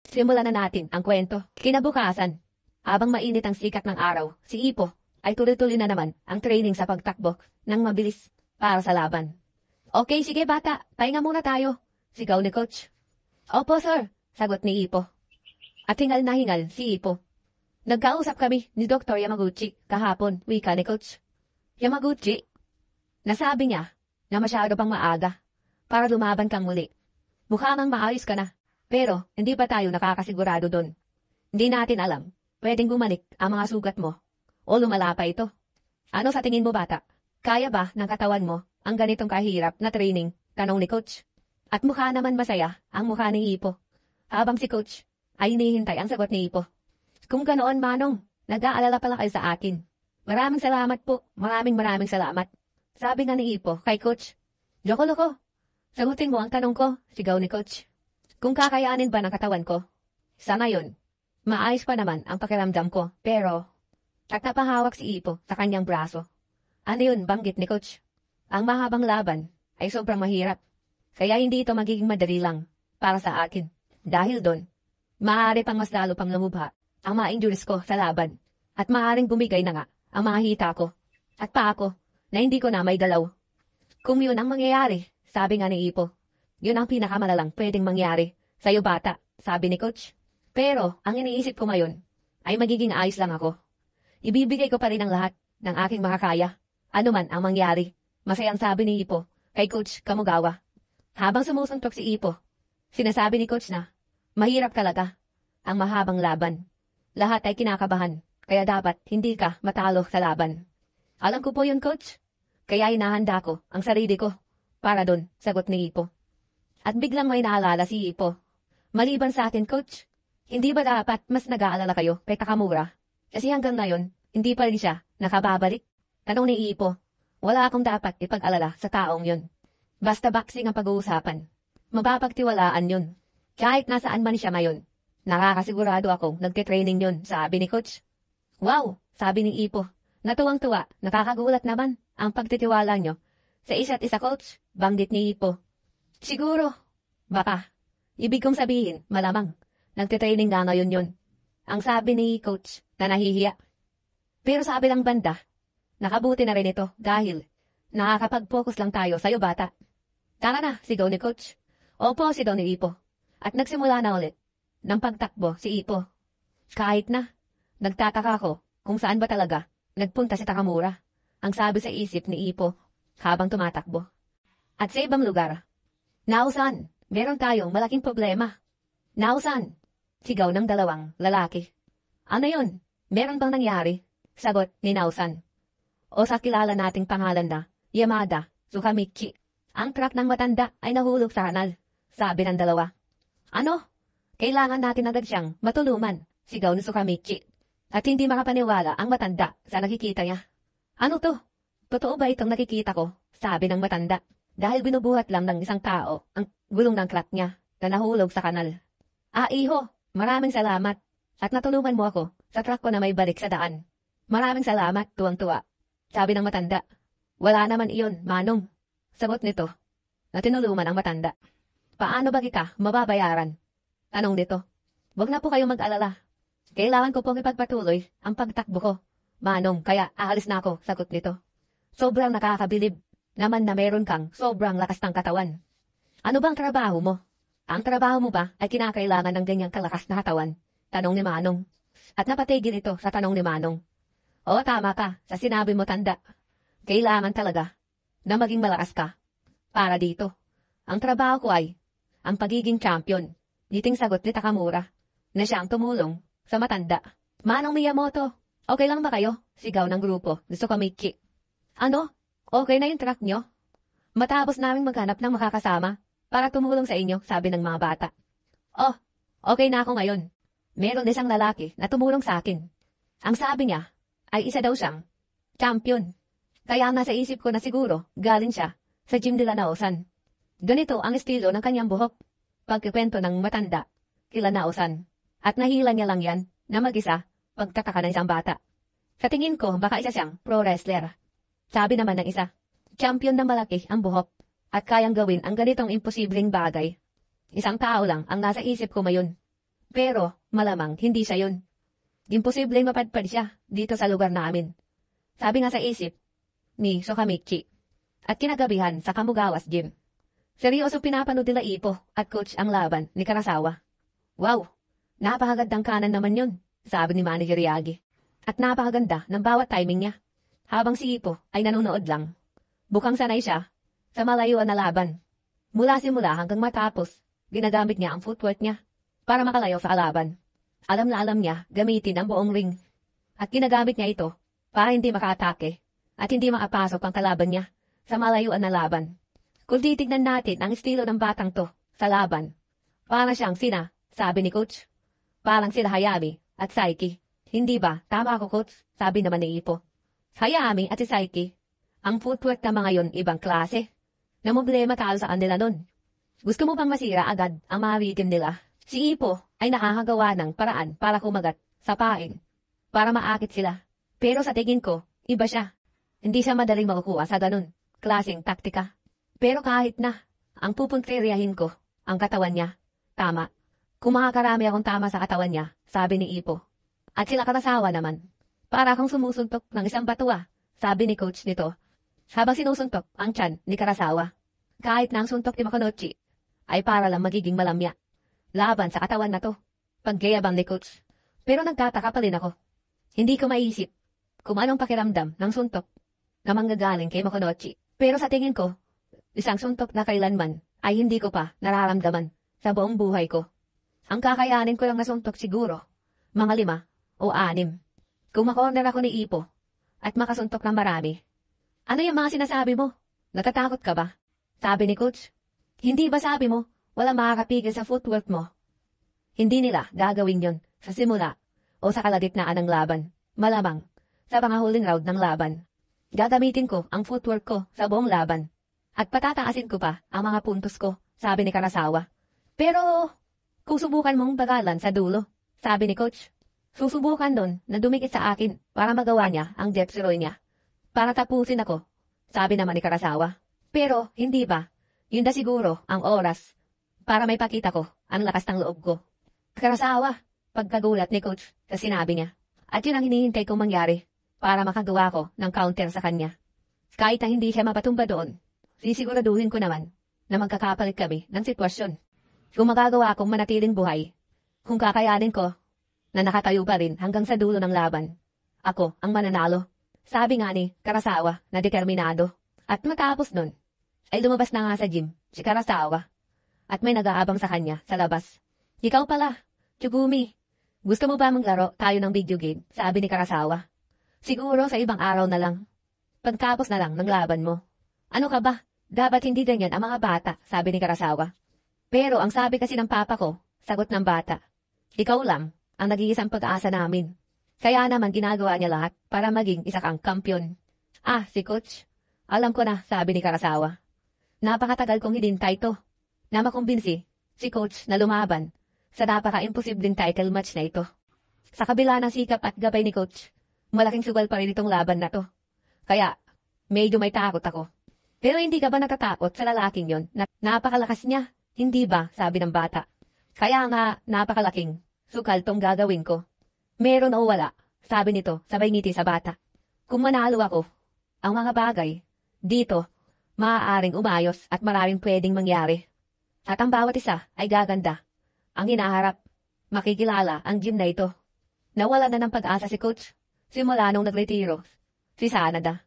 Simulan na natin ang kwento. Kinabukasan, habang mainit ang sikat ng araw, si Ipo ay tuloy-tuloy na naman ang training sa pagtakbo ng mabilis para sa laban. Okay, sige bata, pahinga muna tayo, sigaw ni Coach. Opo sir, sagot ni Ipo. At hingal na hingal si Ipo. Nagkausap kami ni Dr. Yamaguchi kahapon, wika ni Coach. Yamaguchi? Nasabi niya na masyado pang maaga para lumaban kang muli. Mukha ngang maayos ka na, pero hindi pa tayo nakakasigurado doon. Hindi natin alam, pwedeng bumalik ang mga sugat mo o lumala pa ito. Ano sa tingin mo bata? Kaya ba ng katawan mo ang ganitong kahirap na training? Tanong ni Coach. At mukha naman masaya ang mukha ni Ipo. Habang si Coach ay hinihintay ang sagot ni Ipo. Kung ganoon Manong, nag-aalala pala kayo sa akin. Maraming salamat po, maraming salamat. Sabi nga ni Ipo kay Coach. Loko-loko, sagutin mo ang tanong ko, sigaw ni Coach. Kung kakayanin ba ng katawan ko? Sa ngayon, maayos pa naman ang pakiramdam ko, pero at napahawak si Ipo sa kanyang braso. Ano yun, banggit ni Coach? Ang mahabang laban ay sobrang mahirap, kaya hindi ito magiging madali lang para sa akin. Dahil doon, maaari pang mas lalo pang lumubha ang mga injuries ko sa laban at maaaring bumigay na nga ang mga hita ko at paa ko na hindi ko na may dalaw. Kung yun ang mangyayari, sabi nga ni Ipo, yun ang pinakamalalang pwedeng mangyari sa'yo bata, sabi ni Coach. Pero ang iniisip ko ngayon ay magiging ayos lang ako. Ibibigay ko pa rin ang lahat ng aking makakaya. Ano man ang mangyari, masayang sabi ni Ipo kay Coach Kamugawa. Habang sumusuntok si Ipo, sinasabi ni Coach na mahirap talaga ang mahabang laban. Lahat ay kinakabahan, kaya dapat hindi ka matalo sa laban. Alam ko po yun Coach, kaya hinahanda ko ang sarili ko para doon, sagot ni Ipo. At biglang may naalala si Ipo. Maliban sa atin Coach, hindi ba dapat mas nag-aalala kayo kay Takamura? Kasi hanggang ngayon, hindi pa rin siya nakababalik. Tanong ni Ipo, wala akong dapat ipag-alala sa taong yun. Basta boxing ang pag-uusapan. Mapapagtiwalaan yun. Kahit nasaan man siya ngayon, nakakasigurado akong nagtitraining yun, sabi ni Coach. Wow, sabi ni Ipo. Natuwang-tuwa, nakakagulat naman ang pagtitiwala nyo sa isa't isa Coach, banggit ni Ipo. Siguro, baka, ibig kong sabihin, malamang, nagtitraining nga ngayon yun. Ang sabi ni Coach na nahihiya. Pero sa kabilang banda, nakabuti na rin ito dahil nakakapag-focus lang tayo sa'yo bata. Tara na, sigaw ni Coach. Opo, sigaw ni Ipo. At nagsimula na ulit ng pagtakbo si Ipo. Kahit na, nagtataka ko kung saan ba talaga nagpunta si Takamura. Ang sabi sa isip ni Ipo habang tumatakbo. At sa ibang lugar, Nausan, meron tayong malaking problema. Nausan, sigaw ng dalawang lalaki. Ano yun? Meron bang nangyari? Sagot ni Nausan. O sa kilala nating pangalan na Yamada Tsukamichi. Ang truck ng matanda ay nahulog sa kanal, sabi ng dalawa. Ano? Kailangan natin agad siyang matulungan, sigaw ni Tsukamichi. At hindi makapaniwala ang matanda sa nakikita niya. Ano to? Totoo ba itong nakikita ko? Sabi ng matanda. Dahil binubuhat lang ng isang tao ang gulong ng truck niya na nahulog sa kanal. Iho, maraming salamat. At natulungan mo ako sa truck ko na may balik sa daan. Maraming salamat, tuwang-tuwa. Sabi ng matanda. Wala naman iyon, Manong. Sagot nito na tinulungan ang matanda. Paano ba kita mababayaran? Tanong nito. Huwag na po kayong mag-alala. Kailangan ko pong ipagpatuloy ang pagtakbo ko, Manong, kaya aalis na ako, sagot nito. Sobrang nakakabilib naman na meron kang sobrang lakas ng katawan. Ano bang trabaho mo? Ang trabaho mo ba ay kinakailangan ng ganyang kalakas na katawan? Tanong ni Manong. At napatigil ito sa tanong ni Manong. Oo, tama ka sa sinabi mo tanda. Kailangan talaga na maging malakas ka para dito. Ang trabaho ko ay ang pagiging champion. Ngiting sagot ni Takamura na siya ang tumulong sa matanda. Manong Miyamoto, okay lang ba kayo? Sigaw ng grupo ni Tsukamichi. Ano? Okay na yung truck nyo? Matapos naming maghanap ng makakasama para tumulong sa inyo, sabi ng mga bata. Oh, okay na ako ngayon. Meron isang lalaki na tumulong sa akin. Ang sabi niya ay isa daw siyang champion. Kaya nga sa isip ko na siguro galing siya sa gym nila Naosan. Ganito ang estilo ng kanyang buhok. Pagkikwento ng matanda kila Naosan. At nahila niya lang yan na mag-isa pagtataka ng isang bata. Sa tingin ko baka isa siyang pro wrestler. Sabi naman ng isa, champion na malaki ang buhok at kayang gawin ang ganitong imposibleng bagay. Isang tao lang ang nasa isip ko ngayon. Pero, malamang, hindi siya yun. Imposibleng mapadpad siya dito sa lugar namin. Sabi nga sa isip ni Sokamichi. At kinagabihan sa Kamugawas Gym. Seryoso pinapanood nila Ipo at coach ang laban ni Karasawa. Wow! Napakagandang kanan naman yun, sabi ni Manager Yagi. At napakaganda ng bawat timing niya. Habang si Ipo ay nanonood lang. Bukang sanay siya sa malayuan na laban. Mula simula hanggang matapos, ginagamit niya ang footwork niya para makalayo sa laban. Alam na alam niya gamitin ang buong ring. At ginagamit niya ito para hindi makaatake at hindi makapasok ang kalaban niya sa malayuan na laban. Kung titignan natin ang estilo ng batang to sa laban, parang siyang sabi ni Coach. Parang sila Hayami at Saiki. Hindi ba? Tama ako, Coach, sabi naman ni Ipo. Hayami at si Saiki, ang footwork na mga yon ibang klase. Namumblema talo sa kanila nun. Gusto mo bang masira agad ang mga victim nila? Si Ipo ay nakakagawa ng paraan para kumagat sa pain, para maakit sila. Pero sa tingin ko, iba siya. Hindi siya madaling makukuha sa ganun klaseng taktika. Pero kahit na, ang pupuntiryahin ko, ang katawan niya. Tama. Kung makakarami akong tama sa katawan niya, sabi ni Ipo. At sila Karasawa naman. Para akong sumusuntok ng isang batua, sabi ni coach nito. Habang sinusuntok ang tiyan ni Karasawa. Kahit na ang suntok ni Makonochi, ay para lang magiging malamya. Laban sa katawan na to. Paggayabang ni coach. Pero nagtataka pa rin ako. Hindi ko maisip kung anong pakiramdam ng suntok na manggagaling kay Makonochi. Pero sa tingin ko, isang suntok na kailanman ay hindi ko pa nararamdaman sa buong buhay ko. Ang kakayanin ko lang na suntok siguro, mga 5 o 6. Kung makorner ako ni Ipo at makasuntok ng marami. Ano yung mga sinasabi mo? Natatakot ka ba? Sabi ni Coach. Hindi ba sabi mo, walang makakapigil sa footwork mo? Hindi nila gagawin yon sa simula o sa kalagitnaan ng laban. Malamang, sa pangahuling round ng laban. Gagamitin ko ang footwork ko sa buong laban. At patataasin ko pa ang mga puntos ko, sabi ni Karasawa. Pero, kung subukan mong bagalan sa dulo, sabi ni Coach. Susubukan nun na dumikit sa akin para magawa niya ang jet zero niya. Para tapusin ako, sabi naman ni Karasawa. Pero, hindi ba? Yun na siguro ang oras para may pakita ko ang lakas ng loob ko. Karasawa, pagkagulat ni Coach sa sinabi niya. At yun ang hinihintay kong mangyari para makagawa ko ng counter sa kanya. Kahit na hindi siya mapatumba doon, sisiguraduhin ko naman na magkakapalit kami ng sitwasyon. Kung magagawa akong manatiling buhay, kung kakayanin ko na nakatayo pa rin hanggang sa dulo ng laban, ako ang mananalo. Sabi nga ni Karasawa na determinado. At matapos nun, ay lumabas na nga sa gym si Karasawa at may nag-aabang sa kanya sa labas. Ikaw pala, Tsugumi. Gusto mo ba maglaro tayo ng video game? Sabi ni Karasawa. Siguro sa ibang araw na lang. Pagtapos na lang ng laban mo. Ano ka ba? Dapat hindi ganyan ang mga bata, sabi ni Karasawa. Pero ang sabi kasi ng papa ko, sagot ng bata. Ikaw lang ang nag-iisang pag-asa namin. Kaya naman ginagawa niya lahat para maging isa kang kampyon. Ah, si Coach. Alam ko na, sabi ni Karasawa. Napakatagal kong hinintay to. Na makumbinsi si Coach na lumaban sa napaka-imposibleng title match na ito. Sa kabila ng sikap at gabay ni Coach, malaking sugal pa rin itong laban na to. Kaya, medyo may takot ako. Pero hindi ka ba natatakot sa lalaking yon na napakalakas niya? Hindi ba, sabi ng bata. Kaya nga, napakalaking sukal tong gagawin ko. Meron o wala, sabi nito, sabay ngiti sa bata. Kung manalo ako, ang mga bagay, dito, maaaring umayos at maraming pwedeng mangyari. At ang bawat isa ay gaganda. Ang hinaharap, makikilala ang gym na ito. Nawala na ng pag-asa si Coach. Simula nung nagretiro, si Sanada.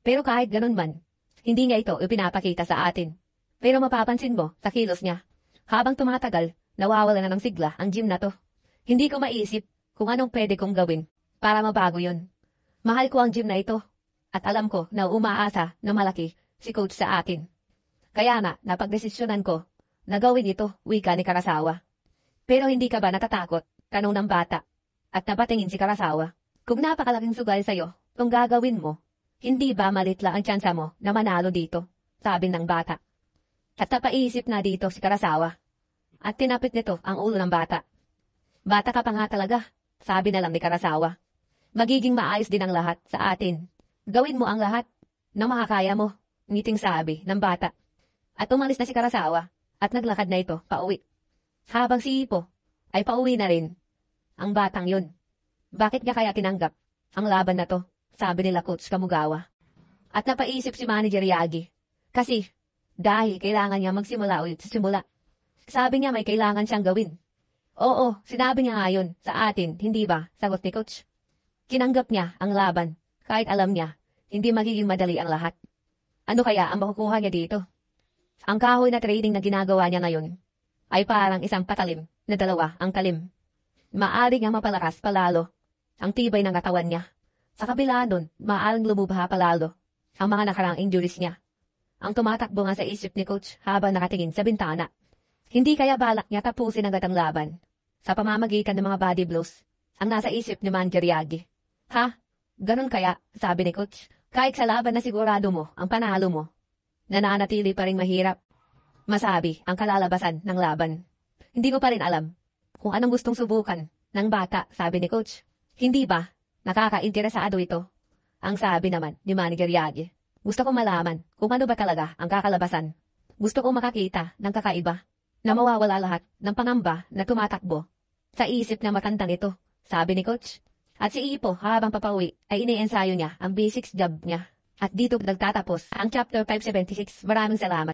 Pero kahit ganun man, hindi niya ito ipinapakita sa atin. Pero mapapansin mo sa kilos niya. Habang tumatagal, nawawala na ng sigla ang gym na to. Hindi ko maisip kung anong pwede kong gawin para mabago yun. Mahal ko ang gym na ito. At alam ko na umaasa na malaki si Coach sa atin. Kaya nga, napagdesisyonan ko na gawin ito, wika ni Karasawa. Pero hindi ka ba natatakot? Tanong ng bata. At napatingin si Karasawa. Kung napakalaking sugal sa'yo, kung gagawin mo, hindi ba malitla ang tsansa mo na manalo dito? Sabi ng bata. At napaisip na dito si Karasawa. At tinapit nito ang ulo ng bata. Bata ka pa nga talaga, sabi na lang ni Karasawa. Magiging maayos din ang lahat sa atin. Gawin mo ang lahat na makakaya mo, ngiting sabi ng bata. At umalis na si Karasawa at naglakad na ito pauwi. Habang si Ipo ay pauwi na rin ang batang yun. Bakit niya kaya tinanggap ang laban na to? Sabi nila Coach Kamugawa. At napaisip si Manager Yagi. Kasi dahil kailangan niya magsimula ulit sa simula. Sabi niya may kailangan siyang gawin. Oo, sinabi niya nga yun sa atin, hindi ba? Sagot ni Coach. Kinanggap niya ang laban, kahit alam niya, hindi magiging madali ang lahat. Ano kaya ang makukuha niya dito? Ang kahoy na trading na ginagawa niya ngayon, ay parang isang patalim na dalawa ang talim. Maaari niyang mapalakas palalo ang tibay ng katawan niya. Sa kabila nun, maaaring lumubha palalo ang mga nakaraang injuries niya. Ang tumatakbo nga sa isip ni Coach habang nakatingin sa bintana. Hindi kaya balak niya tapusin agad ang laban sa pamamagitan ng mga body blows ang nasa isip ni Manager Yagi. Ha? Ganun kaya, sabi ni Coach. Kahit sa laban na sigurado mo ang panalo mo, nananatili pa rin mahirap masabi ang kalalabasan ng laban. Hindi ko pa rin alam kung anong gustong subukan ng bata, sabi ni Coach. Hindi ba? Nakaka-interesado ito. Ang sabi naman ni Manager Yagi. Gusto ko malaman kung ano ba talaga ang kakalabasan. Gusto ko makakita ng kakaiba na mawawala lahat ng pangamba na tumatakbo sa isip na matandang ito, sabi ni Coach. At si Ipo habang papauwi ay iniensayo niya ang basics job niya. At dito nagtatapos ang chapter 576. Maraming salamat.